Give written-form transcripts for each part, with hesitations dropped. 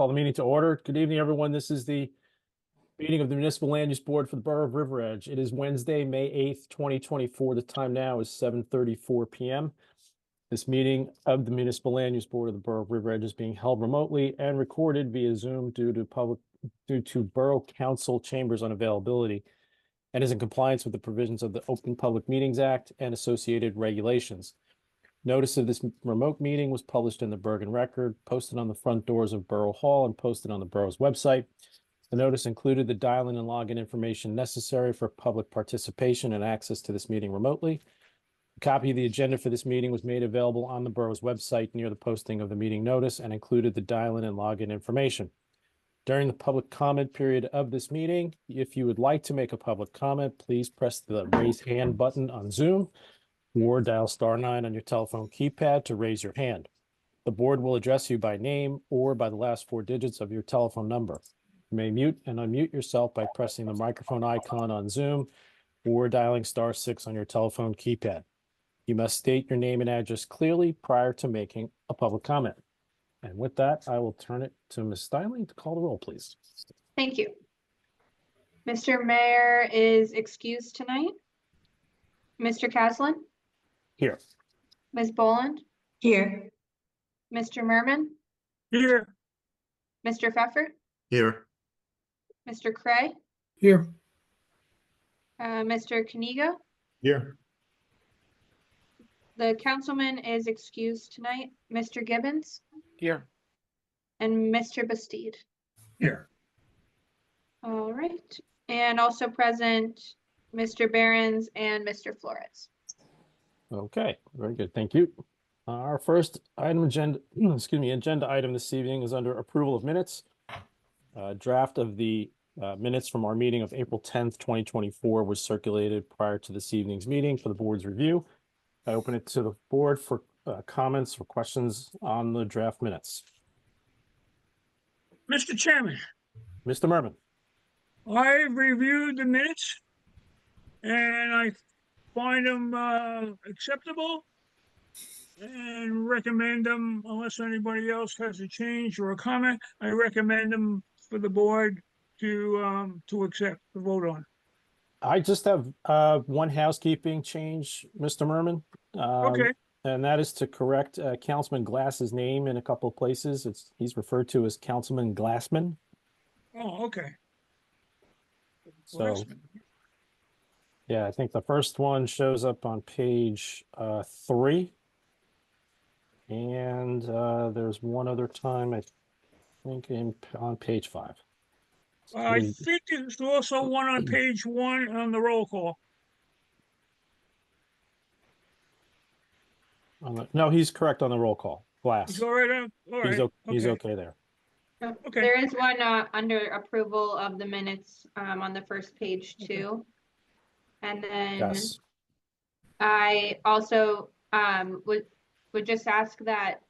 Call the meeting to order. Good evening, everyone. This is the meeting of the Municipal Land Use Board for the Borough of River Edge. It is Wednesday, May 8th, 2024. The time now is 7:34 p.m. This meeting of the Municipal Land Use Board of the Borough of River Edge is being held remotely and recorded via Zoom due to Borough Council chambers unavailability, and is in compliance with the provisions of the Open Public Meetings Act and associated regulations. Notice of this remote meeting was published in the Bergen Record, posted on the front doors of Borough Hall, and posted on the borough's website. The notice included the dial-in and login information necessary for public participation and access to this meeting remotely. A copy of the agenda for this meeting was made available on the borough's website near the posting of the meeting notice and included the dial-in and login information. During the public comment period of this meeting, if you would like to make a public comment, please press the raise hand button on Zoom or dial *9 on your telephone keypad to raise your hand. The board will address you by name or by the last four digits of your telephone number. You may mute and unmute yourself by pressing the microphone icon on Zoom or dialing *6 on your telephone keypad. You must state your name and address clearly prior to making a public comment. And with that, I will turn it to Ms. Steinle to call the roll, please. Thank you. Mr. Mayor is excused tonight. Mr. Caslin? Here. Ms. Boland? Here. Mr. Merman? Here. Mr. Pfeffer? Here. Mr. Cray? Here. Mr. Kanigo? Here. The councilman is excused tonight. Mr. Gibbons? Here. And Mr. Bastide. Here. All right. And also present, Mr. Behrens and Mr. Flores. Okay, very good. Thank you. Our first agenda item this evening is under approval of minutes. Draft of the minutes from our meeting of April 10th, 2024 was circulated prior to this evening's meeting for the board's review. I open it to the board for comments or questions on the draft minutes. Mr. Chairman, Mr. Merman. I reviewed the minutes and I find them acceptable and recommend them, unless anybody else has a change or a comment, I recommend them for the board to accept, to vote on. I just have one housekeeping change, Mr. Merman. Okay. And that is to correct Councilman Glass's name in a couple of places. He's referred to as Councilman Glassman. Oh, okay. So, yeah, I think the first one shows up on page 3. And there's one other time, I think, on page 5. I think there's also one on page 1 on the roll call. No, he's correct on the roll call. Glass. He's all right. All right. He's okay there. Okay. There is one under approval of the minutes on the first page too. And then Yes. I also would just ask that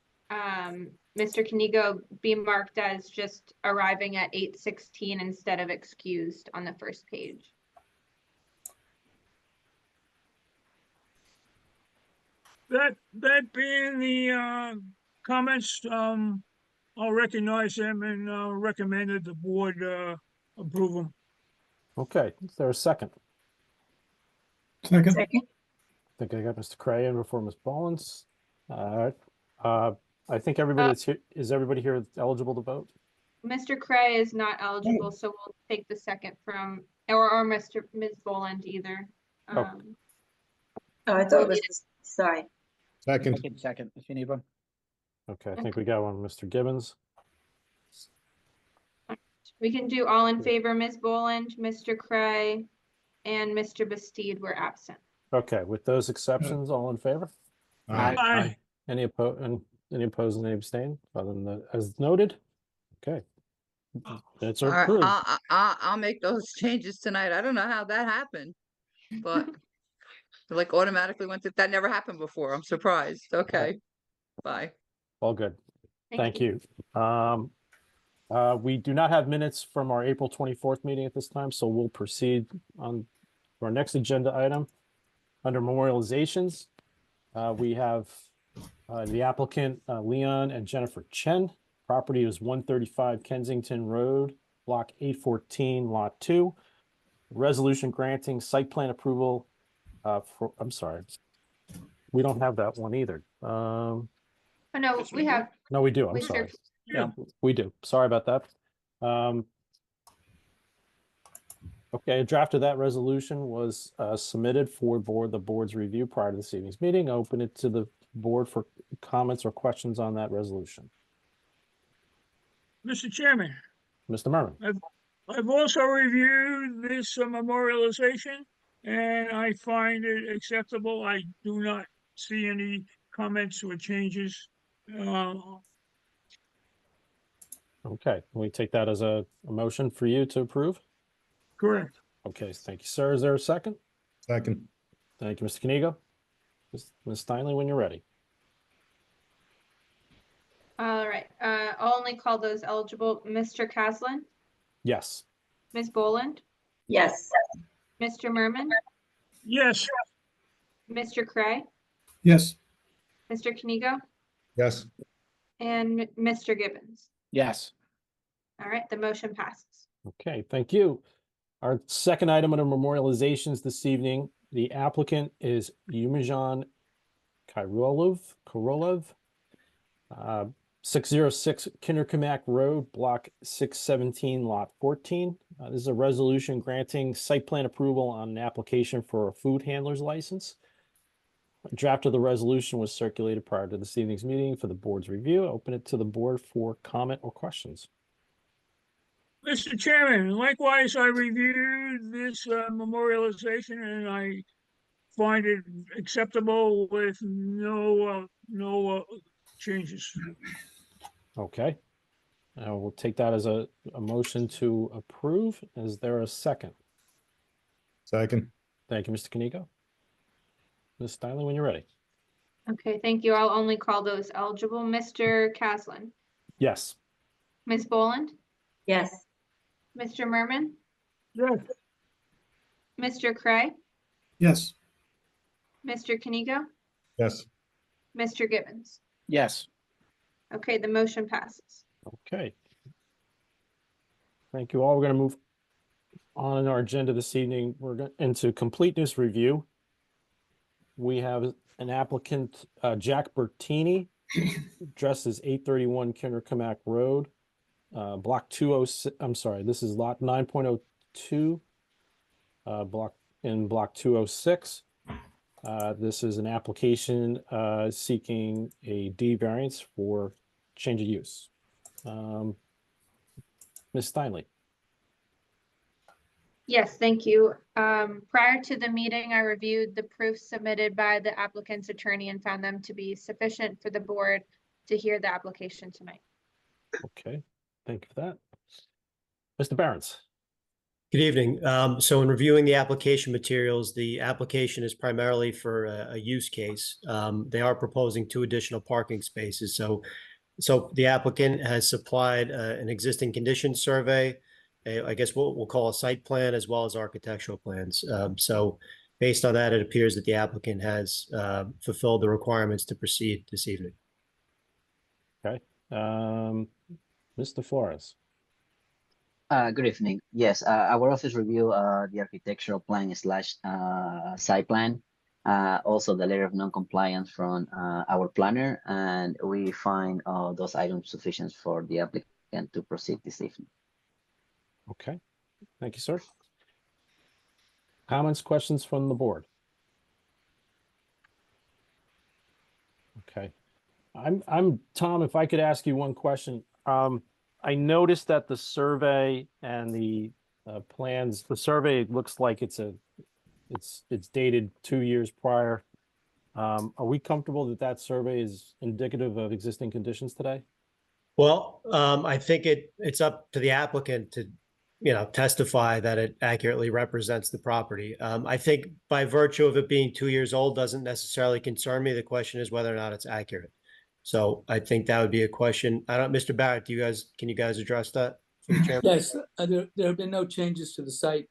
Mr. Kanigo be marked as just arriving at 8:16 instead of excused on the first page. That being the comments, I'll recognize them and recommend that the board approve them. Okay, is there a second? Second. I think I got Mr. Cray in before Ms. Bollins. I think everybody that's here, is everybody here eligible to vote? Mr. Cray is not eligible, so we'll take the second from, or Ms. Boland either. Oh. Oh, I thought it was, sorry. Second, if you need one. Okay, I think we got one, Mr. Gibbons. We can do all in favor, Ms. Boland, Mr. Cray, and Mr. Bastide were absent. Okay, with those exceptions, all in favor? Aye. Any opposed and any abstain, other than as noted? Okay. That's All right, approved. I'll make those changes tonight. I don't know how that happened, but like automatically went to, that never happened before. I'm surprised. Okay, bye. All good. Thank you. We do not have minutes from our April 24th meeting at this time, so we'll proceed on to our next agenda item. Under memorializations, we have the applicant Leon and Jennifer Chen. Property is 135 Kensington Road, Block 814, Lot 2. Resolution granting site plan approval I'm sorry. We don't have that one either. Oh, no, we have, No, we do. I'm Mr. sorry. Yeah. We do. Sorry about that. Okay, a draft of that resolution was submitted for the board's review prior to this evening's meeting. I open it to the board for comments or questions on that resolution. Mr. Chairman, Mr. Merman. I've also reviewed this memorialization and I find it acceptable. I do not see any comments or changes. Okay, can we take that as a motion for you to approve? Correct. Okay, thank you, sir. Is there a second? Second. Thank you, Mr. Kanigo. Ms. Steinle, when you're ready. all right, I'll only call those eligible. Mr. Caslin, Yes. Ms. Boland, Yes. Mr. Merman, Yes. Mr. Cray, Yes. Mr. Kanigo, Yes. and Mr. Gibbons. Yes. All right, the motion passes. Okay, thank you. Our second item under memorializations this evening, the applicant is Yumijan Korolov, 606 Kinderkamak Road, Block 617, Lot 14. This is a resolution granting site plan approval on an application for a food handler's license. A draft of the resolution was circulated prior to this evening's meeting for the board's review. Open it to the board for comment or questions. Mr. Chairman, likewise, I reviewed this memorialization and I find it acceptable with no changes. Okay. We'll take that as a motion to approve. Is there a second? Second. Thank you, Mr. Kanigo. Ms. Steinle, when you're ready. Okay, thank you. I'll only call those eligible. Mr. Caslin, Yes. Ms. Boland, Yes. Mr. Merman, Yes. Mr. Cray, Yes. Mr. Kanigo, Yes. Mr. Gibbons. Yes. Okay, the motion passes. Okay. Thank you all. We're going to move on in our agenda this evening. We're going into completeness review. We have an applicant, Jack Bertini, address is 831 Kinderkamak Road, block 206. I'm sorry, this is lot 9.02, block 206. This is an application seeking a D variance for change of use. Ms. Steinle. Yes, thank you. Prior to the meeting, I reviewed the proofs submitted by the applicant's attorney and found them to be sufficient for the board to hear the application tonight. Okay, thank you for that. Mr. Barron's. Good evening. So in reviewing the application materials, the application is primarily for a use case. They are proposing 2 additional parking spaces. So the applicant has supplied an existing condition survey, I guess what we'll call a site plan, as well as architectural plans. So based on that, it appears that the applicant has fulfilled the requirements to proceed this evening. Okay. Mr. Flores. Good evening. Yes, our office review the architectural plan slash site plan, also the letter of non-compliance from our planner, and we find those items sufficient for the applicant to proceed this evening. Okay, thank you, sir. Comments, questions from the board? Okay, I'm Tom, if I could ask you one question. I noticed that the survey and the plans, the survey looks like it's dated 2 years prior. Are we comfortable that that survey is indicative of existing conditions today? Well, I think it's up to the applicant to, testify that it accurately represents the property. I think by virtue of it being 2 years old doesn't necessarily concern me. The question is whether or not it's accurate. So I think that would be a question. I don't, Mr. Barrett, can you guys address that for the chairman? Yes, there have been no changes to the site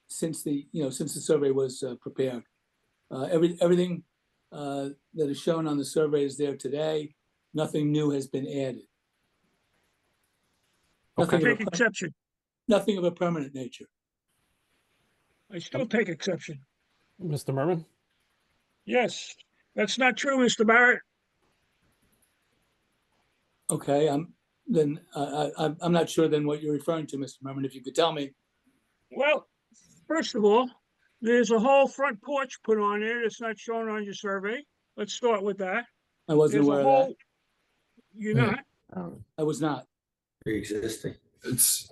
since the survey was prepared. Everything that is shown on the survey is there today. nothing new has been added. Okay. Nothing of Take a, exception. nothing of a permanent nature. I still take exception. Mr. Merman? Yes, that's not true, Mr. Barrett. Okay, I'm not sure then what you're referring to, Mr. Merman, if you could tell me. Well, first of all, there's a whole front porch put on there that's not shown on your survey. Let's start with that. I wasn't There's a aware of that. whole, you're Yeah. not? I was not. Pre-existing. It's.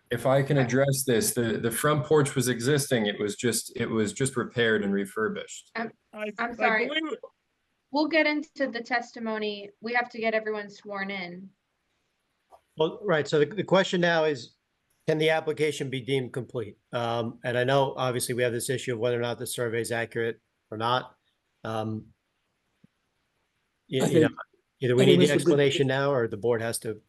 If I can address this, the front porch was existing. It was just repaired and refurbished. I'm I sorry. believe it. We'll get into the testimony. We have to get everyone sworn in. Well, right, so the question now is, can the application be deemed complete? And I know, obviously, we have this issue of whether or not the survey is accurate or not. You I know, think- either we I need think the Mr. explanation now, or the board has to,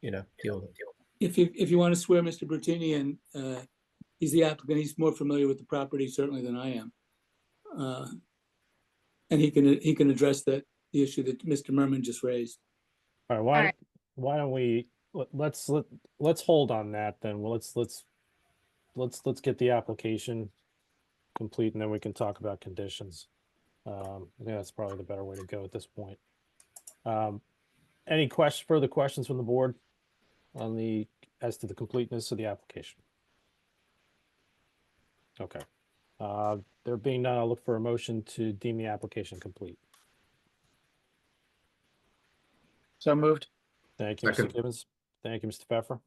deal with it. If you want to swear Mr. Bertini in, he's the applicant, he's more familiar with the property certainly than I am. And he can address the issue that Mr. Merman just raised. All right, All right. why don't we, let's hold on that then. Well, let's get the application complete and then we can talk about conditions. I think that's probably the better way to go at this point. Any further questions from the board on as to the completeness of the application? Okay. There being none, I'll look for a motion to deem the application complete. So moved. Thank you, Mr. Second. Gibbons. Thank you, Mr. Pfeffer.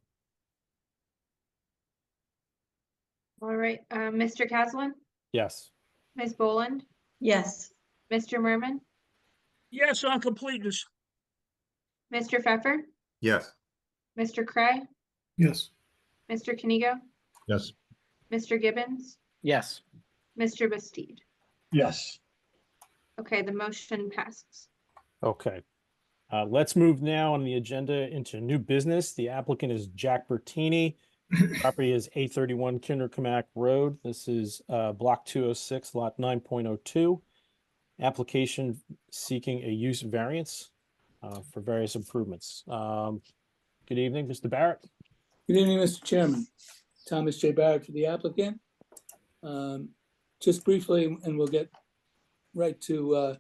All right, Mr. Caslin, Yes. Ms. Boland, Yes. Mr. Merman, Yes, on completeness. Mr. Pfeffer, Yes. Mr. Cray, Yes. Mr. Kenigo, Yes. Mr. Gibbons, Yes. Mr. Bastide. Yes. Okay, the motion passes. Okay. Let's move now on the agenda into new business. The applicant is Jack Bertini. Property is 831 Kinderkamak Road. This is block 206, lot 9.02. Application seeking a use variance for various improvements. Good evening, Mr. Barrett. Good evening, Mr. Chairman. Thomas J. Barrett for the applicant. Just briefly, and we'll get right to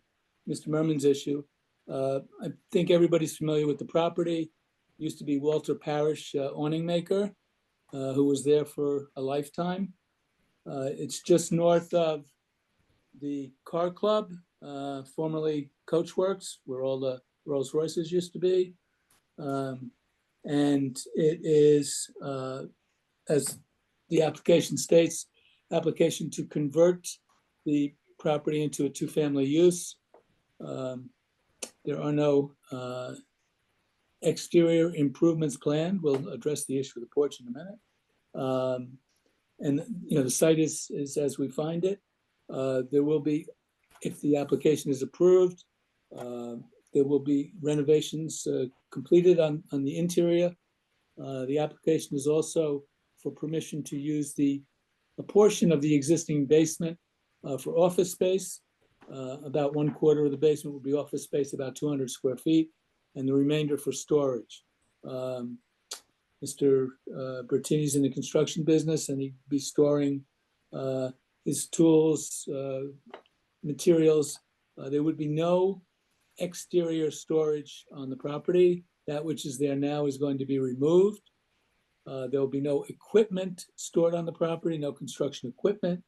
Mr. Merman's issue. I think everybody's familiar with the property. Used to be Walter Parrish awning maker, who was there for a lifetime. It's just north of the car club, formerly Coachworks, where all the Rolls Royces used to be. And it is, as the application states, application to convert the property into a two-family use. There are no exterior improvements planned. We'll address the issue of the porch in a minute. And, the site is as we find it. There will be, if the application is approved, there will be renovations completed on the interior. The application is also for permission to use a portion of the existing basement for office space. About 1/4 of the basement will be office space, about 200 square feet, and the remainder for storage. Mr. Bertini's in the construction business, and he'd be storing his tools, materials. There would be no exterior storage on the property. That which is there now is going to be removed. There will be no equipment stored on the property, no construction equipment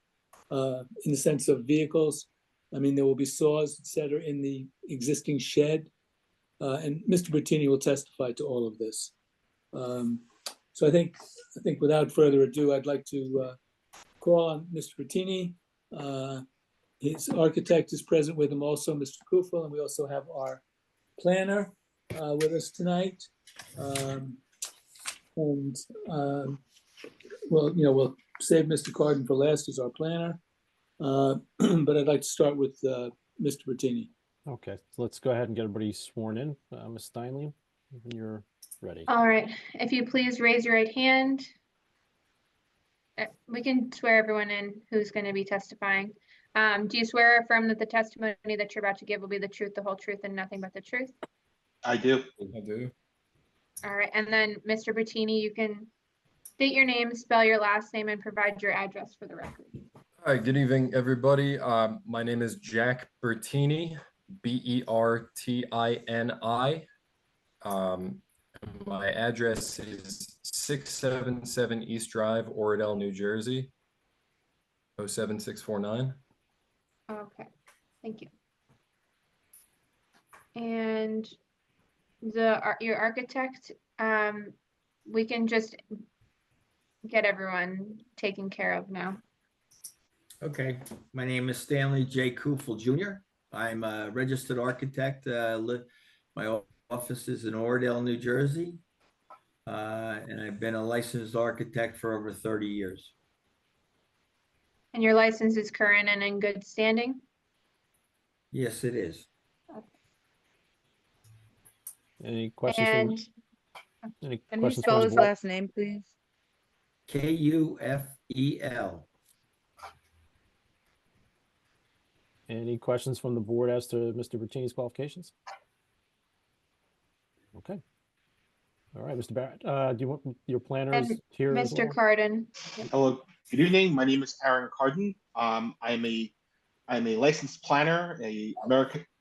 in the sense of vehicles. I mean, there will be saws, et cetera, in the existing shed. And Mr. Bertini will testify to all of this. So I think without further ado, I'd like to call on Mr. Bertini. His architect is present with him also, Mr. Kufel, and we also have our planner with us tonight. We'll save Mr. Carden for last as our planner. But I'd like to start with Mr. Bertini. Okay, so let's go ahead and get everybody sworn in. Ms. Steinle, when you're ready. All right, if you please raise your right hand. We can swear everyone in who's going to be testifying. Do you swear or affirm that the testimony that you're about to give will be the truth, the whole truth, and nothing but the truth? I do. I do. All right, and then Mr. Bettini, you can state your name, spell your last name, and provide your address for the record. Hi, good evening, everybody. My name is Jack Bertini, Bertini. My address is 677 East Drive, Oradell, New Jersey, 07649. Okay, thank you. And your architect, we can just get everyone taken care of now. Okay, my name is Stanley J. Kufel Jr. I'm a registered architect. My office is in Oradell, New Jersey. And I've been a licensed architect for over 30 years. And your license is current and in good standing? Yes, it is. Any questions? And Any Can you questions spell from the his board? last name, please? Kufel. Any questions from the board as to Mr. Bertini's qualifications? Okay. All right, Mr. Barrett, do you want your planners And here as Mr. well? Carden. Hello, good evening. My name is Aaron Carden. I'm a licensed planner,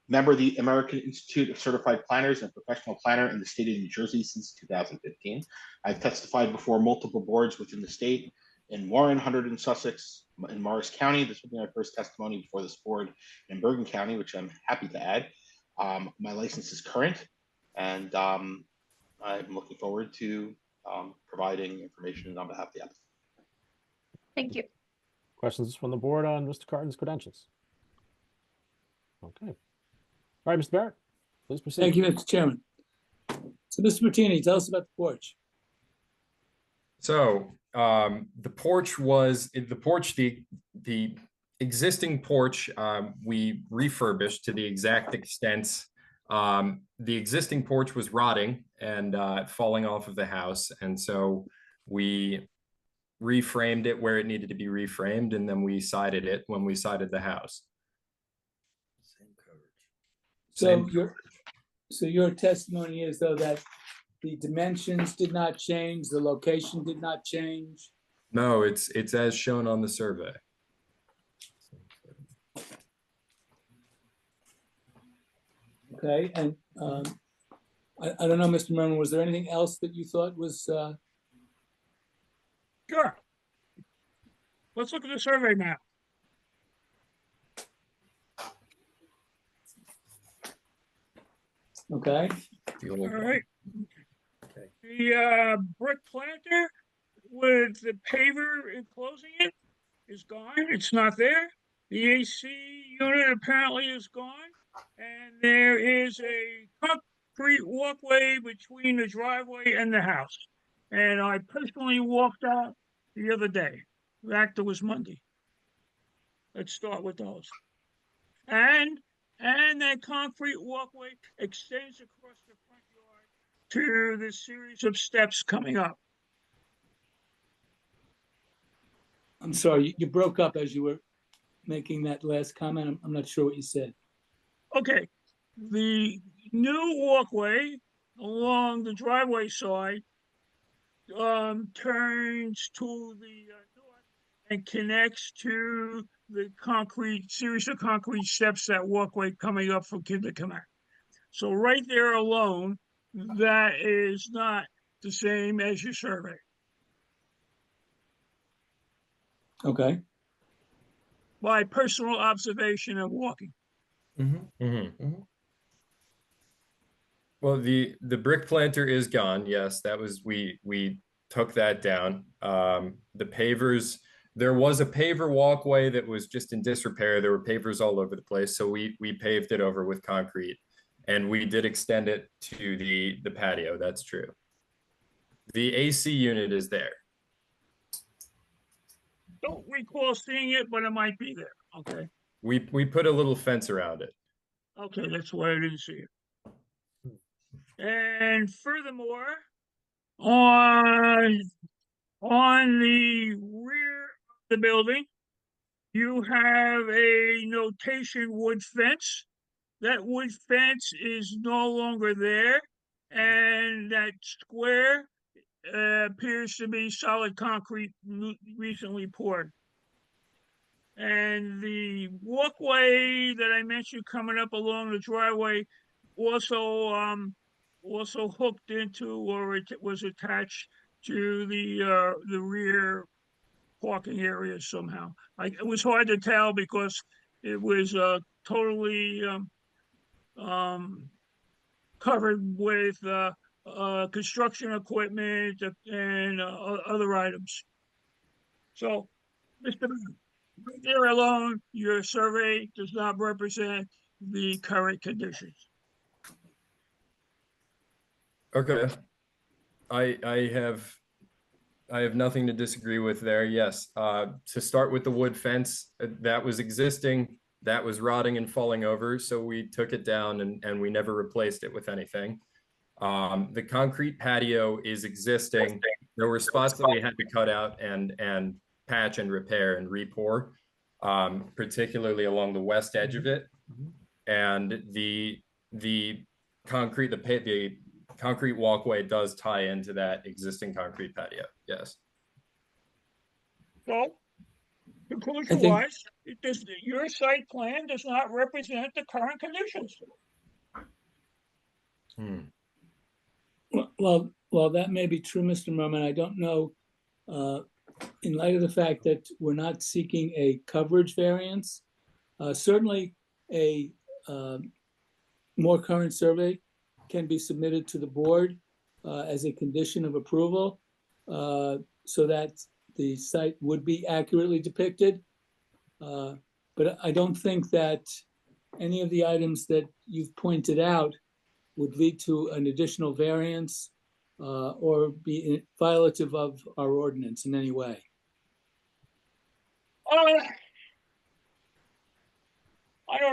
member of the American Institute of Certified Planners and professional planner in the state of New Jersey since 2015. I've testified before multiple boards within the state in Warren, Hunterdon, Sussex, in Morris County. This will be my first testimony before this board in Bergen County, which I'm happy to add. My license is current, and I'm looking forward to providing information on behalf of the applicant. Thank you. Questions from the board on Mr. Carden's credentials? Okay. All right, Mr. Barrett, please proceed. Thank you, Mr. Chairman. So, Mr. Bertini, tell us about the porch. So the porch was the existing porch we refurbished to the exact extent. The existing porch was rotting and falling off of the house, and so we reframed it where it needed to be reframed, and then we sided it when we sided the house. So your testimony is though that the dimensions did not change, the location did not change? No, it's as shown on the survey. Okay, and I don't know, Mr. Merman, was there anything else that you thought was Sure. Let's look at the survey map. okay? All right. The brick planter with the paver enclosing it is gone. It's not there. The AC unit apparently is gone. And there is a concrete walkway between the driveway and the house. And I personally walked out the other day. In fact, it was Monday. Let's start with those. And that concrete walkway extends across the front yard to the series of steps coming up. I'm sorry, you broke up as you were making that last comment. I'm not sure what you said. Okay, the new walkway along the driveway side turns to the north and connects to the series of concrete steps, that walkway coming up from Kindercommon. So right there alone, that is not the same as your survey. Okay. By personal observation and walking. Well, the brick planter is gone. Yes, that was we took that down. The pavers, there was a paver walkway that was just in disrepair. There were pavers all over the place, so we paved it over with concrete, and we did extend it to the patio. That's true. The AC unit is there. Don't recall seeing it, but it might be there. Okay. We put a little fence around it. Okay, that's why I didn't see it. And furthermore, on the rear of the building, you have a notation wood fence. That wood fence is no longer there, and that square appears to be solid concrete recently poured. And the walkway that I mentioned coming up along the driveway also hooked into, or it was attached to the rear parking area somehow. It was hard to tell because it was totally covered with construction equipment and other items. So, Mr. Right there alone, your survey does not represent the current conditions. Okay. I have nothing to disagree with there. Yes. To start with the wood fence, that was existing, that was rotting and falling over. So we took it down and we never replaced it with anything. The concrete patio is existing. There were spots that we had to cut out and patch and repair and re-pour, particularly along the west edge of it. And the concrete walkway does tie into that existing concrete patio. Yes. So, conclusion-wise, your site plan does not represent the current conditions. Well, that may be true, Mr. Merman. I don't know. In light of the fact that we're not seeking a coverage variance, certainly a more current survey can be submitted to the board as a condition of approval so that the site would be accurately depicted. But I don't think that any of the items that you've pointed out would lead to an additional variance or be violative of our ordinance in any way. I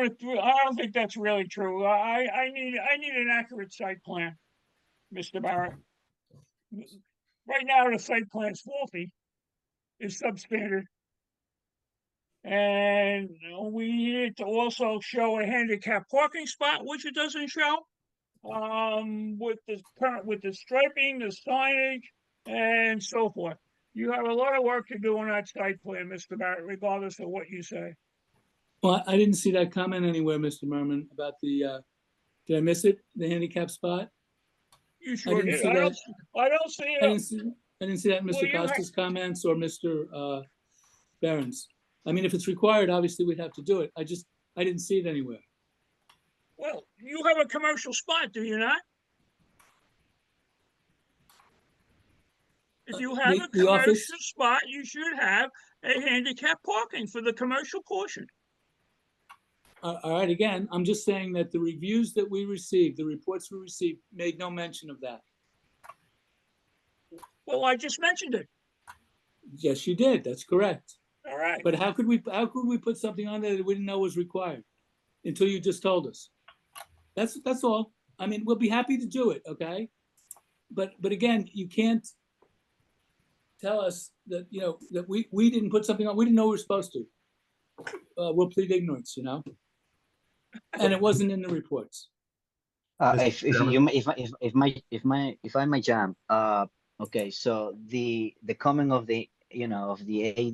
don't think that's really true. I need an accurate site plan, Mr. Barrett. Right now, the site plan's faulty. It's substandard. And we need to also show a handicap parking spot, which it doesn't show. With the striping, the signage, and so forth. You have a lot of work to do on that site plan, Mr. Barrett, regardless of what you say. Well, I didn't see that comment anywhere, Mr. Merman, about the, did I miss it? The handicap spot? You sure didn't did. see I that. don't see it. I didn't see that in Well, Mr. you Costa's comments or Mr. Barron's. I mean, if it's required, obviously we'd have to do it. I didn't see it anywhere. Well, you have a commercial spot, do you not? If you have a the office- commercial spot, you should have a handicap parking for the commercial portion. All right, again, I'm just saying that the reviews that we received, the reports we received, made no mention of that. Well, I just mentioned it. Yes, you did. That's correct. All right. But how could we put something on there that we didn't know was required until you just told us? That's all. I mean, we'll be happy to do it, okay? But again, you can't tell us that, you know, that we didn't put something on, we didn't know we were supposed to. We'll plead ignorance, you know? And it wasn't in the reports. If I may jump, okay, so the coming of the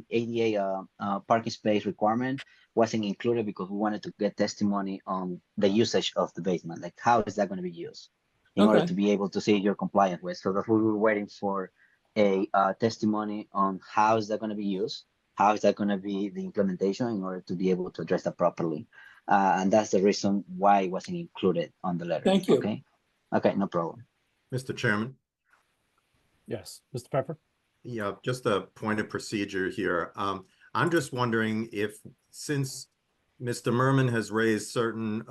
ADA parking space requirement wasn't included because we wanted to get testimony on the usage of the basement, like how is that going to be used in order to be able to see you're compliant with. So that we were waiting for a testimony on how is that going to be used, how is that going to be the implementation in order to be able to address that properly. And that's the reason why it wasn't included on the letter. Thank you. Okay, no problem. Mr. Chairman? Yes, Mr. Pepper? Yeah, just a point of procedure here. I'm just wondering if, since Mr. Merman has raised certain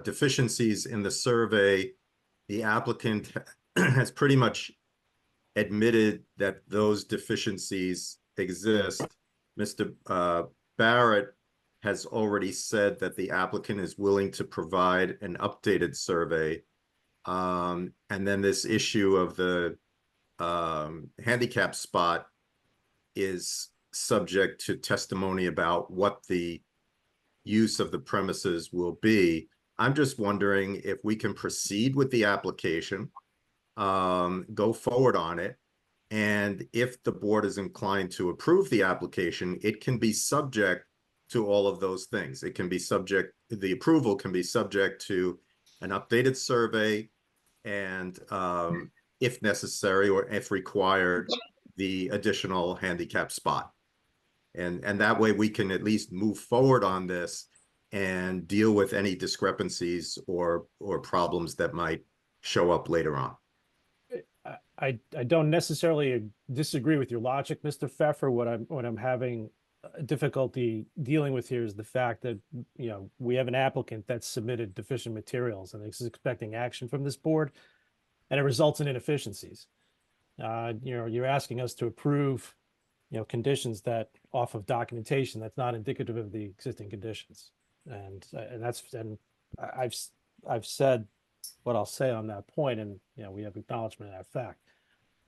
deficiencies in the survey, the applicant has pretty much admitted that those deficiencies exist. Mr. Barrett has already said that the applicant is willing to provide an updated survey. And then this issue of the handicap spot is subject to testimony about what the use of the premises will be. I'm just wondering if we can proceed with the application, go forward on it. And if the board is inclined to approve the application, it can be subject to all of those things. It can be subject, the approval can be subject to an updated survey and if necessary or if required, the additional handicap spot. And that way we can at least move forward on this and deal with any discrepancies or problems that might show up later on. I don't necessarily disagree with your logic, Mr. Pfeffer. What I'm having difficulty dealing with here is the fact that, you know, we have an applicant that submitted deficient materials and is expecting action from this board, and it results in inefficiencies. You know, you're asking us to approve, you know, conditions that off of documentation that's not indicative of the existing conditions, and I've said what I'll say on that point, and you know, we have acknowledgement of that fact.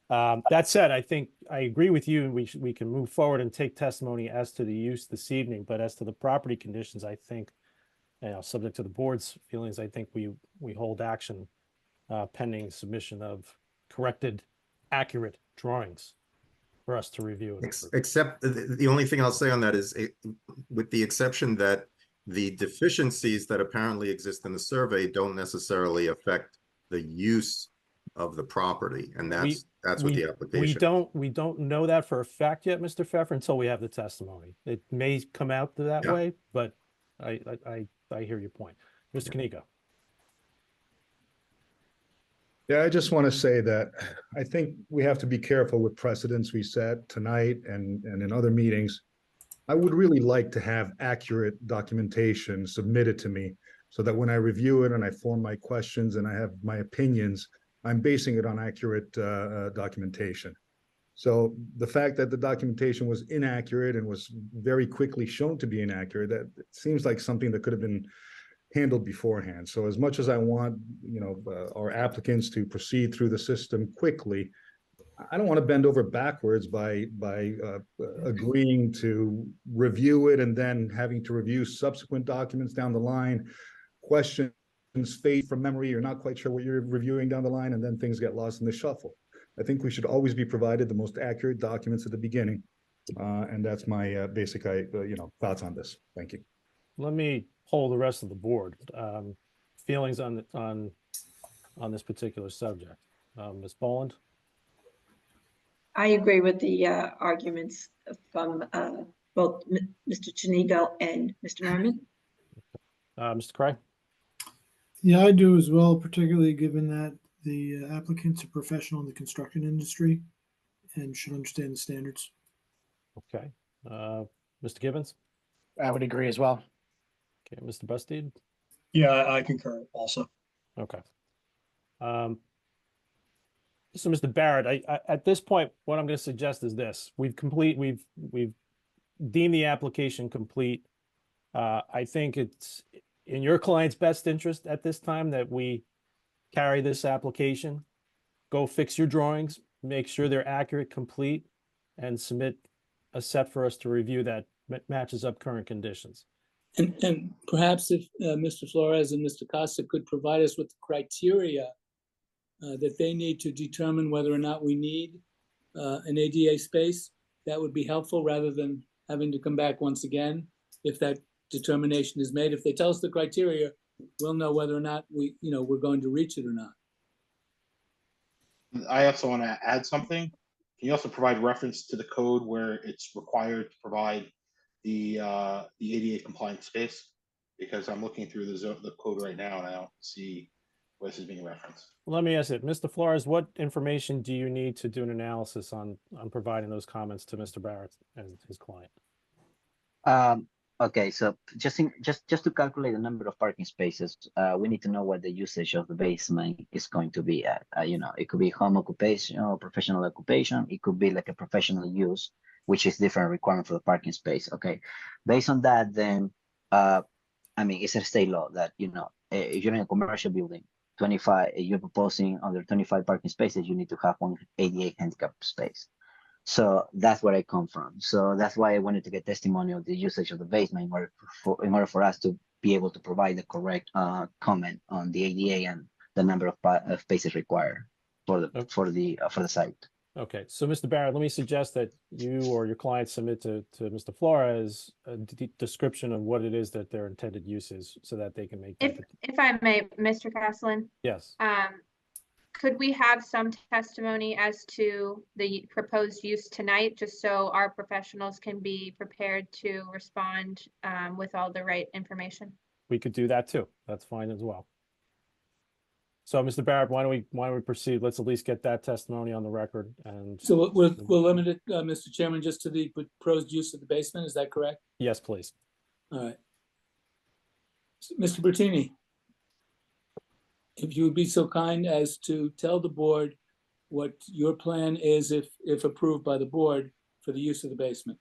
That said, I think I agree with you. We can move forward and take testimony as to the use this evening, but as to the property conditions, I think, you know, subject to the board's feelings, I think we hold action pending submission of corrected, accurate drawings for us to review. Except the only thing I'll say on that is, with the exception that the deficiencies that apparently exist in the survey don't necessarily affect the use of the property, and that's what the application. We don't know that for a fact yet, Mr. Pfeffer, until we have the testimony. It may come out that way, but I hear your point. Mr. Kanigo. Yeah, I just want to say that I think we have to be careful with precedents we set tonight and in other meetings. I would really like to have accurate documentation submitted to me so that when I review it and I form my questions and I have my opinions, I'm basing it on accurate documentation. So the fact that the documentation was inaccurate and was very quickly shown to be inaccurate, that seems like something that could have been handled beforehand. So as much as I want, you know, our applicants to proceed through the system quickly, I don't want to bend over backwards by agreeing to review it and then having to review subsequent documents down the line, questions fade from memory, you're not quite sure what you're reviewing down the line, and then things get lost in the shuffle. I think we should always be provided the most accurate documents at the beginning, and that's my basic, thoughts on this. Thank you. Let me poll the rest of the board. Feelings on this particular subject. Ms. Boland? I agree with the arguments from both Mr. Chinigo and Mr. Merman. Mr. Cray? Yeah, I do as well, particularly given that the applicant's a professional in the construction industry and should understand the standards. Okay. Mr. Gibbons? I would agree as well. Okay, Mr. Bustede? Yeah, I concur also. Okay. So, Mr. Barrett, I at this point, what I'm going to suggest is this: we've deemed the application complete. I think it's in your client's best interest at this time that we carry this application, go fix your drawings, make sure they're accurate, complete, and submit a set for us to review that matches up current conditions. And perhaps if Mr. Flores and Mr. Costa could provide us with the criteria that they need to determine whether or not we need an ADA space, that would be helpful rather than having to come back once again. If that determination is made, if they tell us the criteria, we'll know whether or not we're going to reach it or not. I also want to add something. Can you also provide reference to the code where it's required to provide the ADA compliant space? Because I'm looking through the code right now and I don't see where this is being referenced. Let me ask it, Mr. Flores, what information do you need to do an analysis on providing those comments to Mr. Barrett and his client? Okay, so just to calculate the number of parking spaces, we need to know what the usage of the basement is going to be at. It could be home occupation or professional occupation. It could be like a professional use, which is different requirement for the parking space. Okay, based on that, then it's a state law that if you're in a commercial building, 25, you're proposing under 25 parking spaces, you need to have one ADA handicap space. So that's where I come from. So that's why I wanted to get testimony of the usage of the basement in order for us to be able to provide the correct comment on the ADA and the number of spaces required for the site. Okay, so Mr. Barrett, let me suggest that you or your client submit to Mr. Flores a description of what it is that their intended use is, so that they can make that. If I may, Mr. Castellan, Yes, could we have some testimony as to the proposed use tonight, just so our professionals can be prepared to respond with all the right information? we could do that too. That's fine as well. So, Mr. Barrett, why don't we proceed? Let's at least get that testimony on the record. And So we'll limit it, Mr. Chairman, just to the proposed use of the basement. Is that correct? yes, please. All right. Mr. Bertini, if you would be so kind as to tell the board what your plan is if approved by the board for the use of the basement.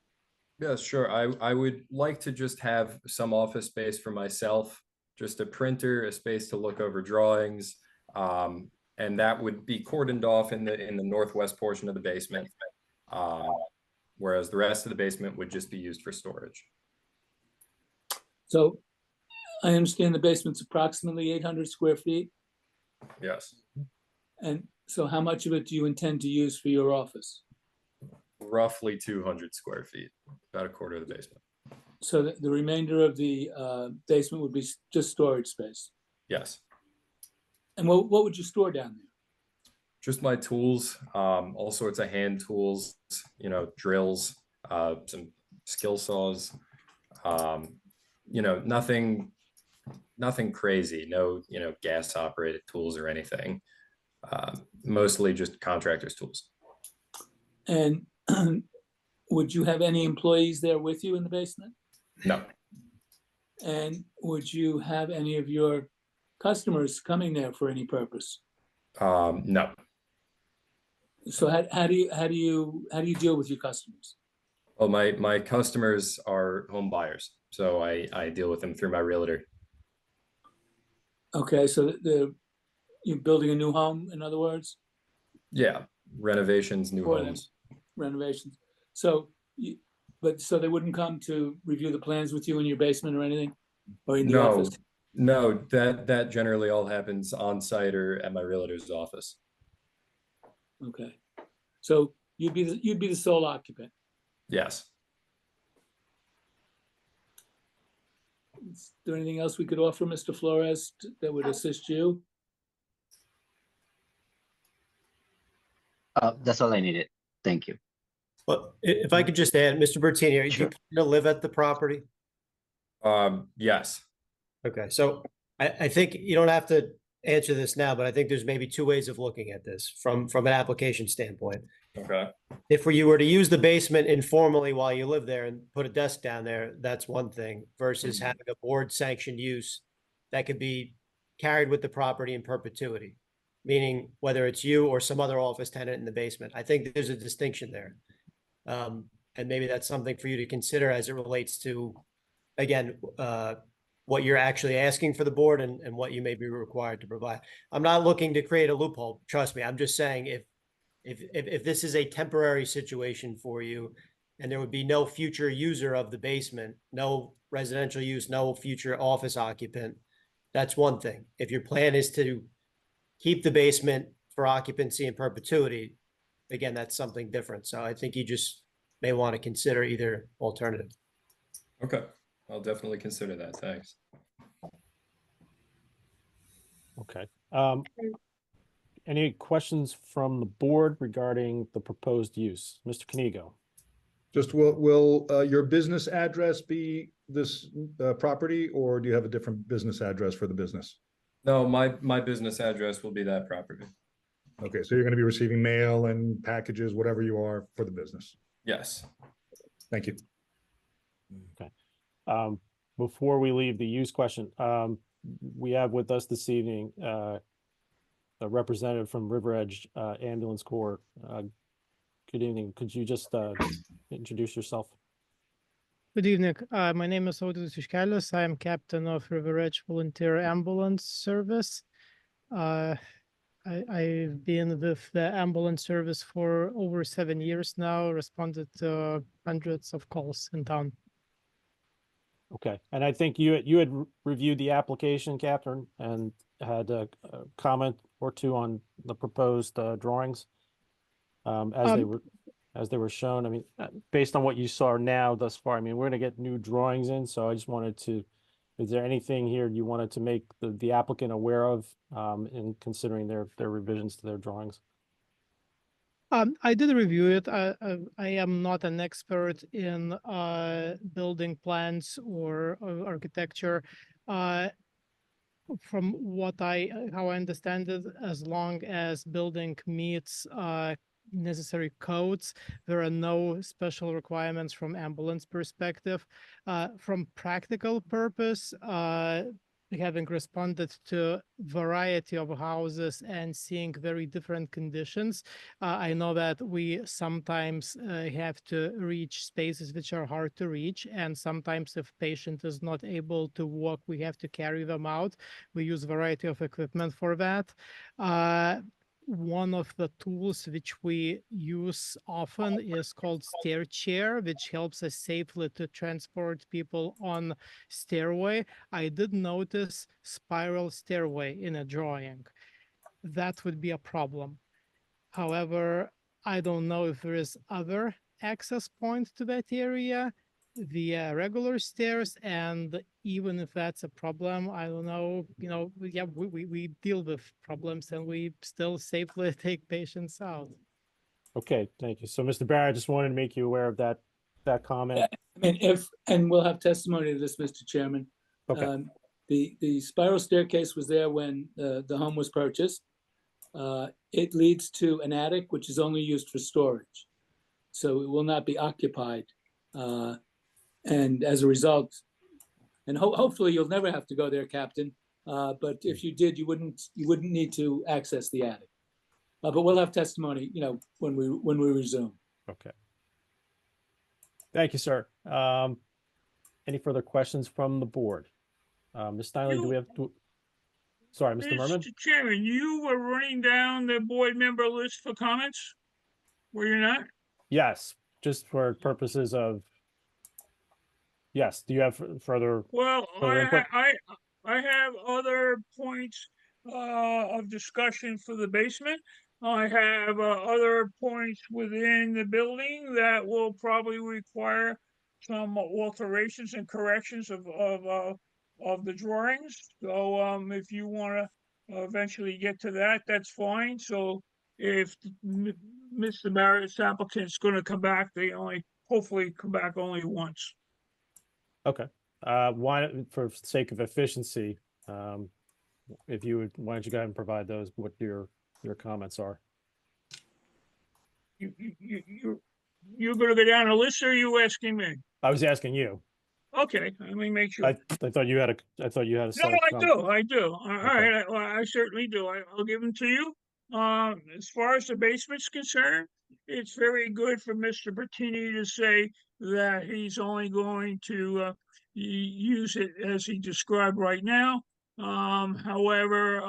Yeah, sure. I would like to just have some office space for myself, just a printer, a space to look over drawings. And that would be cordoned off in the northwest portion of the basement. Whereas the rest of the basement would just be used for storage. So I understand the basement's approximately 800 square feet. Yes. And so how much of it do you intend to use for your office? Roughly 200 square feet, about a quarter of the basement. So the remainder of the basement would be just storage space. Yes. And what would you store down there? Just my tools, all sorts of hand tools, drills, some skill saws, nothing crazy, no, gas operated tools or anything. Mostly just contractor's tools. And would you have any employees there with you in the basement? No. And would you have any of your customers coming there for any purpose? No. So how do you deal with your customers? Well, my customers are home buyers, so I deal with them through my realtor. Okay, so you're building a new home, in other words? Yeah, renovations, new For them. homes. Renovations. So so they wouldn't come to review the plans with you in your basement or anything? Or in the office? No, that generally all happens on site or at my realtor's office. Okay. So you'd be the sole occupant. Yes. Is there anything else we could offer, Mr. Flores, that would assist you? That's all I needed. Thank you. Well, if I could just add, Mr. Bertini, do you plan to live at the property? Yes. Okay, so I think you don't have to answer this now, but I think there's maybe two ways of looking at this from an application standpoint. Okay. If you were to use the basement informally while you live there and put a desk down there, that's one thing versus having a board sanctioned use that could be carried with the property in perpetuity, meaning whether it's you or some other office tenant in the basement. I think there's a distinction there. And maybe that's something for you to consider as it relates to, again, what you're actually asking for the board and what you may be required to provide. I'm not looking to create a loophole. Trust me. I'm just saying if this is a temporary situation for you and there would be no future user of the basement, no residential use, no future office occupant, that's one thing. If your plan is to keep the basement for occupancy in perpetuity, again, that's something different. So I think you just may want to consider either alternative. Okay. I'll definitely consider that. Thanks. Okay. Any questions from the board regarding the proposed use? Mr. Kanigo? Just will your business address be this property, or do you have a different business address for the business? No, my business address will be that property. Okay, so you're going to be receiving mail and packages, whatever you are, for the business. Yes. Thank you. Okay. Before we leave the use question, we have with us this evening a representative from River Edge Ambulance Corps. Good evening. Could you just introduce yourself? Good evening. My name is Audrys Iškelis. I am captain of River Edge Volunteer Ambulance Service. I've been with the ambulance service for over 7 years now, responded to hundreds of calls in town. Okay, and I think you had reviewed the application, Catherine, and had a comment or two on the proposed drawings as they were shown. I mean, based on what you saw now thus far, I mean, we're gonna get new drawings in, so I just wanted to, is there anything here you wanted to make the applicant aware of in considering their revisions to their drawings? I did review it. I am not an expert in building plans or architecture. From how I understand it, as long as building meets necessary codes, there are no special requirements from ambulance perspective. From practical purpose, having responded to variety of houses and seeing very different conditions, I know that we sometimes have to reach spaces which are hard to reach, and sometimes if patient is not able to walk, we have to carry them out. We use variety of equipment for that. One of the tools which we use often is called stair chair, which helps us safely to transport people on stairway. I did notice spiral stairway in a drawing. That would be a problem. However, I don't know if there is other access point to that area via regular stairs, and even if that's a problem, I don't know, yeah, we deal with problems and we still safely take patients out. Okay, thank you. So, Mr. Barrett, I just wanted to make you aware of that comment. I mean, and we'll have testimony to this, Mr. Chairman. Okay. The spiral staircase was there when the home was purchased. It leads to an attic, which is only used for storage. So it will not be occupied. And as a result, and hopefully you'll never have to go there, Captain. But if you did, you wouldn't need to access the attic. But we'll have testimony, when we resume. Okay. Thank you, sir. Any further questions from the board? Ms. Steinle, do we have to? Sorry, Mr. Merman? Mr. Chairman, you were running down the board member list for comments? Were you not? Yes, just for purposes of. Yes, do you have further? Well, further input? I have other points of discussion for the basement. I have other points within the building that will probably require some alterations and corrections of the drawings. So if you want to eventually get to that, that's fine. So if Mr. Barrett's applicant's going to come back, they hopefully come back only once. Okay. Why, for sake of efficiency, if you would, why don't you go ahead and provide those, what your comments are? You're going to go down a list, or are you asking me? I was asking you. Okay, let me make sure. I thought you had a. No, I do. All right, I certainly do. I'll give them to you. As far as the basement's concerned, it's very good for Mr. Bertini to say that he's only going to use it as he described right now. However,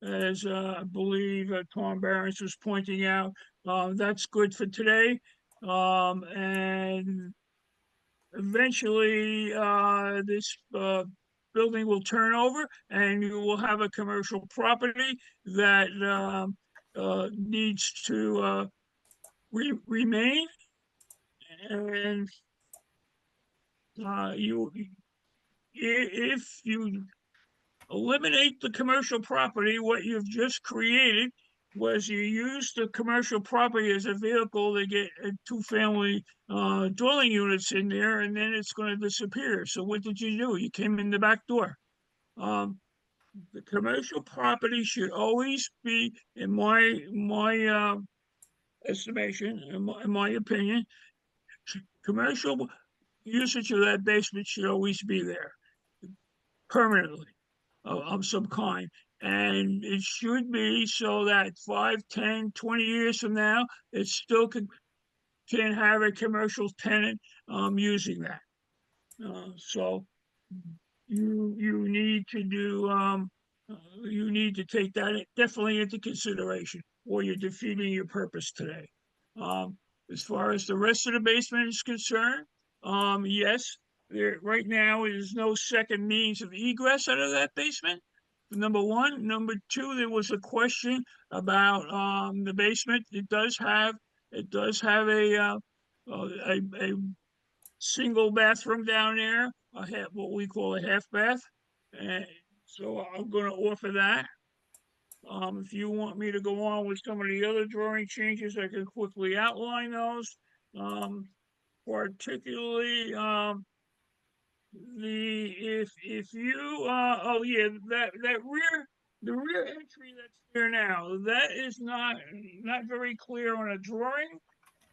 as I believe Tom Barons was pointing out, that's good for today. And eventually, this building will turn over and you will have a commercial property that needs to remain. And if you eliminate the commercial property, what you've just created was you use the commercial property as a vehicle to get two-family dwelling units in there, and then it's going to disappear. So what did you do? You came in the back door. The commercial property should always be, in my estimation, in my opinion, commercial usage of that basement should always be there permanently of some kind. And it should be so that 5, 10, 20 years from now, it still can have a commercial tenant using that. So you need to do you need to take that definitely into consideration, or you're defeating your purpose today. As far as the rest of the basement is concerned, yes, there right now is no second means of egress out of that basement. Number one. Number two, there was a question about the basement. It does have a single bathroom down there, what we call a half bath. And so I'm gonna offer that. If you want me to go on with some of the other drawing changes, I can quickly outline those. Particularly, if you, oh yeah, the rear entry that's there now, that is not very clear on a drawing.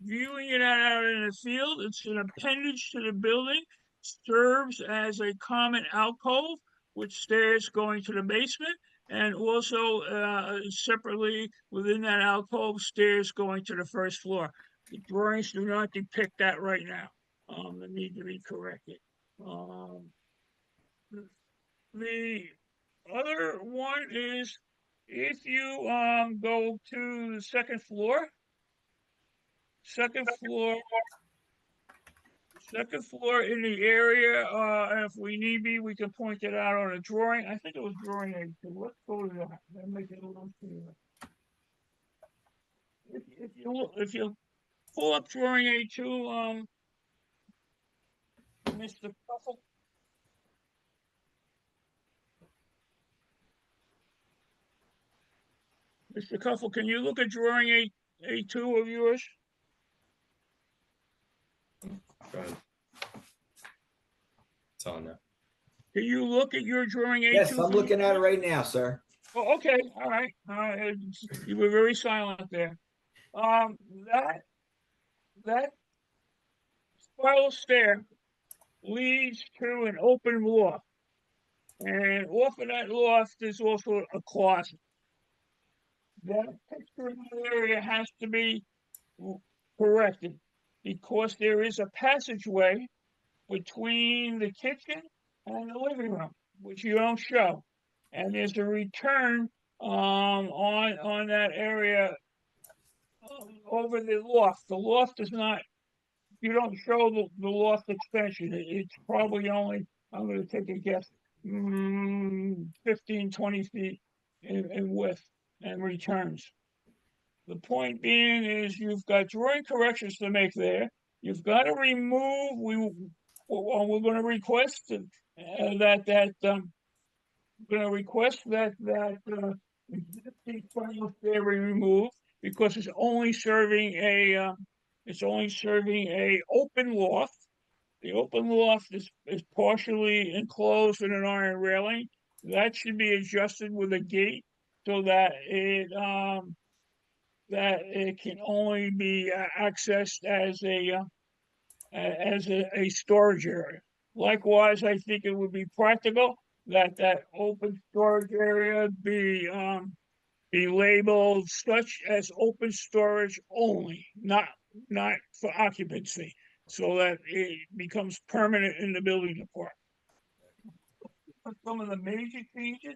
Viewing it out in the field, it's an appendage to the building, serves as a common alcove with stairs going to the basement, and also separately within that alcove, stairs going to the first floor. The drawings do not depict that right now. They need to be corrected. The other one is if you go to the second floor in the area, and if we need be, we can point it out on a drawing. I think it was drawing A2. Let's go to that and make it a little clearer. If you pull up drawing A2, Mr. Puffle. Mr. Cuffle, can you look at drawing A2 of yours? Go ahead. It's on now. Can you look at your drawing A2? Yes, I'm looking at it right now, sir. Oh, okay, all right. You were very silent there. That spiral stair leads to an open loft. And off of that loft is also a closet. That picture in the area has to be corrected because there is a passageway between the kitchen and the living room, which you don't show. And there's a return on that area over the loft. The loft is not, you don't show the loft extension. It's probably only, I'm going to take a guess, 15, 20 feet in width and returns. The point being is you've got drawing corrections to make there. You've got to remove, we're going to request that existing spiral stair be removed because it's only serving a open loft. The open loft is partially enclosed in an iron railing. That should be adjusted with a gate so that it can only be accessed as a storage area. Likewise, I think it would be practical that open storage area be labeled such as open storage only, not for occupancy, so that it becomes permanent in the building department. Some of the major changes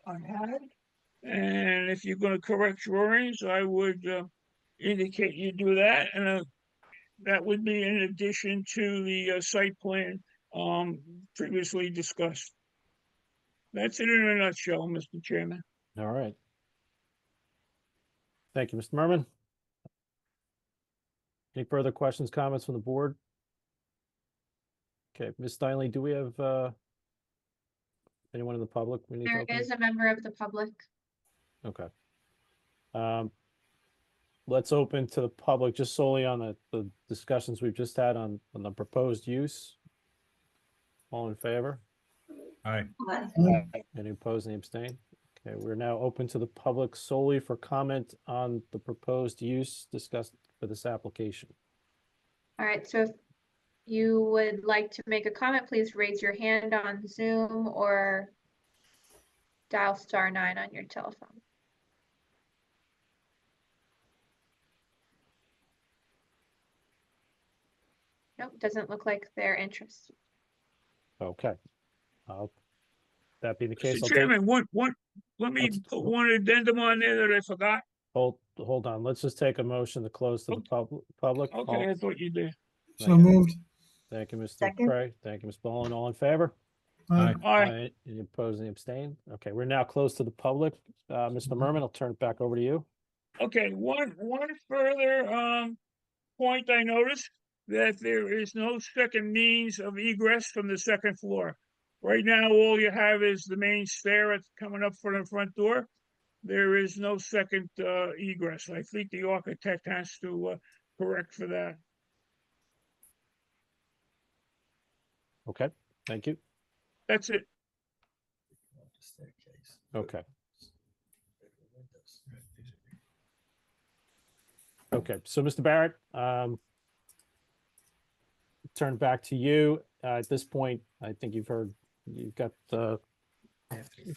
I had, and if you're going to correct drawings, I would indicate you do that, and that would be in addition to the site plan previously discussed. That's it in a nutshell, Mr. Chairman. All right. Thank you, Mr. Merman. Any further questions, comments from the board? Okay, Ms. Steinle, do we have anyone in the public we need to There open? is a member of the public. Okay. Let's open to the public just solely on the discussions we've just had on the proposed use. All in favor? Aye. Any opposed, any abstain? Okay, we're now open to the public solely for comment on the proposed use discussed for this application. All right, so if you would like to make a comment, please raise your hand on Zoom or dial *9 on your telephone. Nope, doesn't look like they're interested. Okay. that being the case, Mr. I'll take, Chairman, let me put one addendum on there that I forgot. hold on. Let's just take a motion to close to the public. Okay, I thought you did. So moved. Thank you, Mr. Second. Cray. Thank you, Ms. Boland. All in favor? Aye. Aye. Any opposed, any abstain? Okay, we're now close to the public. Mr. Merman, I'll turn it back over to you. Okay, one further point I noticed that there is no second means of egress from the second floor. Right now, all you have is the main stair coming up from the front door. There is no second egress. I think the architect has to correct for that. Okay, thank you. That's it. Okay. Okay, so Mr. Barrett, turn back to you. At this point, I think you've got the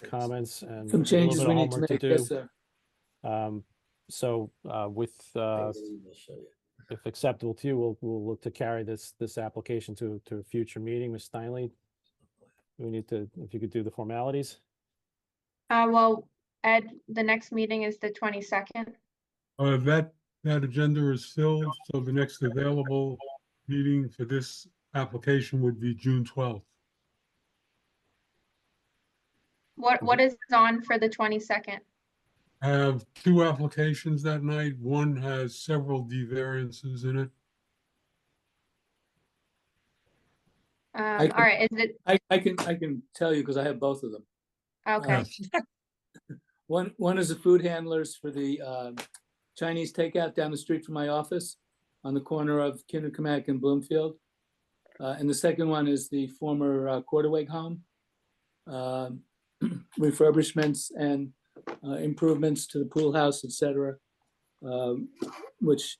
comments and Some a little changes bit we of need to homework make, do. yes, sir. So if acceptable to you, we'll look to carry this application to a future meeting. Ms. Steinle, we need to, if you could do the formalities. Well, Ed, the next meeting is the 22nd. That agenda is filled, so the next available meeting for this application would be June 12th. What is on for the 22nd? I have two applications that night. One has several D-variances in it. I All right, is it, I can tell you because I have both of them. okay, One is the food handlers for the Chinese takeout down the street from my office on the corner of Kinderkamak and Bloomfield. And the second one is the former Quarterweg home. Refurbishments and improvements to the pool house, etc. Which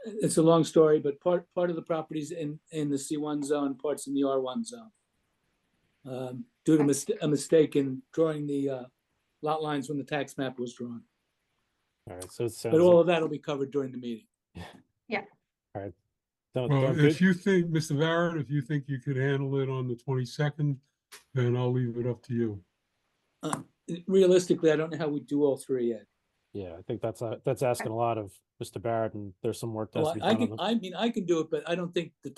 it's a long story, but part of the properties in the C1 zone, parts in the R1 zone. Due to a mistake in drawing the lot lines when the tax map was drawn. All right, so it sounds But all like, of that will be covered during the meeting. yeah. all right. Well, Good? if you think, Mr. Barrett, if you think you could handle it on the 22nd, then I'll leave it up to you. Realistically, I don't know how we do all three yet. Yeah, I think that's asking a lot of Mr. Barrett, and there's some work that has Well, to be I done on can, them. I mean, I can do it, but I don't think the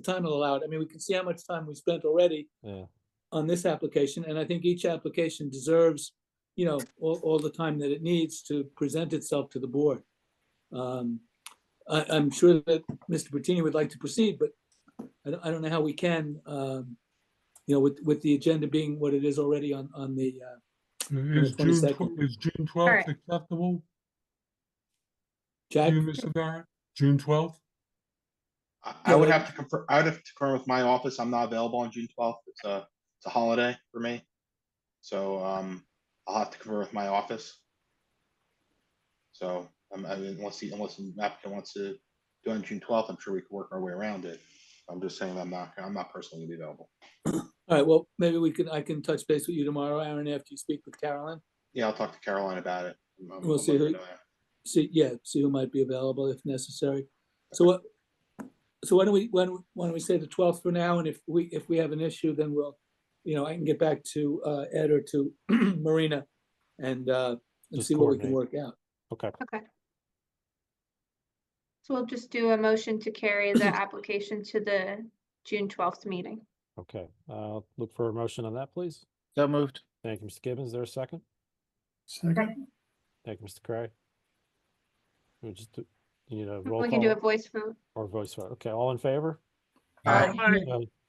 time will allow it. I mean, we can see how much time we spent already Yeah, on this application, and I think each application deserves, all the time that it needs to present itself to the board. I'm sure that Mr. Bertini would like to proceed, but I don't know how we can, with the agenda being what it is already on the Is June 22nd. is June 12th All right. acceptable Jack, to you, Mr. Barrett? June 12th? I would have to confirm, I would have to confirm with my office. I'm not available on June 12th. It's a holiday for me. So, I'll have to confirm with my office. So, I mean, unless the applicant wants to do it on June 12th, I'm sure we can work our way around it. I'm just saying I'm not personally gonna be available. all right, well, maybe I can touch base with you tomorrow, Aaron, after you speak with Carolyn. Yeah, I'll talk to Caroline about it. We'll see who, see who might be available if necessary. So why don't we say the 12th for now, and if we have an issue, then we'll, I can get back to Ed or to Marina and Just see what we can coordinate. work out. okay. Okay. So we'll just do a motion to carry the application to the June 12th meeting. Okay, look for a motion on that, please. So moved. Thank you, Mr. Gibbons. Is there a second? Second. Thank you, Mr. Cray. We just do, you need a roll We can do a call voice vote. or voice vote. Okay, all in favor? Aye.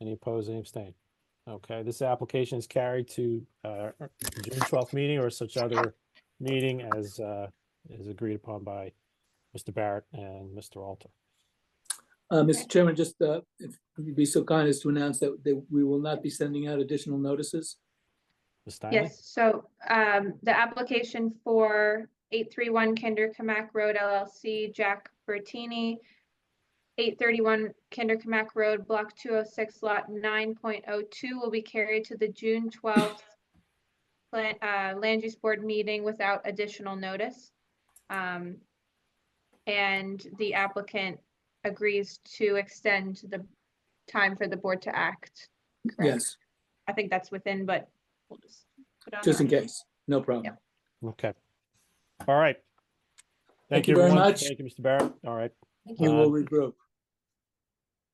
Any opposed, any abstain? Okay, this application is carried to June 12th meeting or such other meeting as is agreed upon by Mr. Barrett and Mr. Alter. Mr. Chairman, just if you'd be so kind as to announce that we will not be sending out additional notices. Ms. Steinle? Yes, so the application for 831 Kinderkamak Road LLC, Jack Bertini, 831 Kinderkamak Road, Block 206, Lot 9.02 will be carried to the June 12th Land Use Board meeting without additional notice. And the applicant agrees to extend the time for the board to act. Correct? Yes. I think that's within, but we'll just put it on Just in there. case, no problem. Okay. All right. Thank you very everyone. much. Thank you, Mr. Barrett. All right. We will regroup.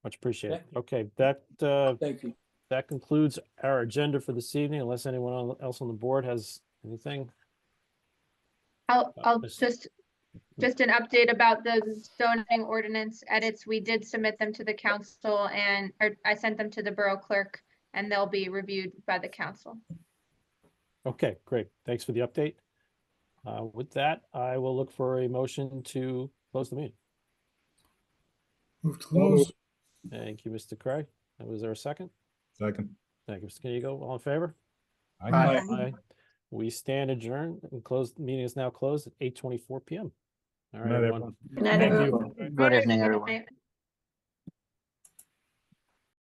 Much appreciated. Okay, that Thank you. that concludes our agenda for this evening, unless anyone else on the board has anything. I'll Miss- just an update about the zoning ordinance edits. We did submit them to the council or I sent them to the borough clerk and they'll be reviewed by the council. Okay, great. Thanks for the update. With that, I will look for a motion to close the meeting. Move to close. Thank you, Mr. Craig. Was there a second? Second. Thank you, Mr. Kenigo. All in favor? Aye. Aye. We stand adjourned and closed. The meeting is now closed at 8:24 p.m. All right, Good night, everyone. Good night, Thank everyone. you. Good evening, everyone. Good night.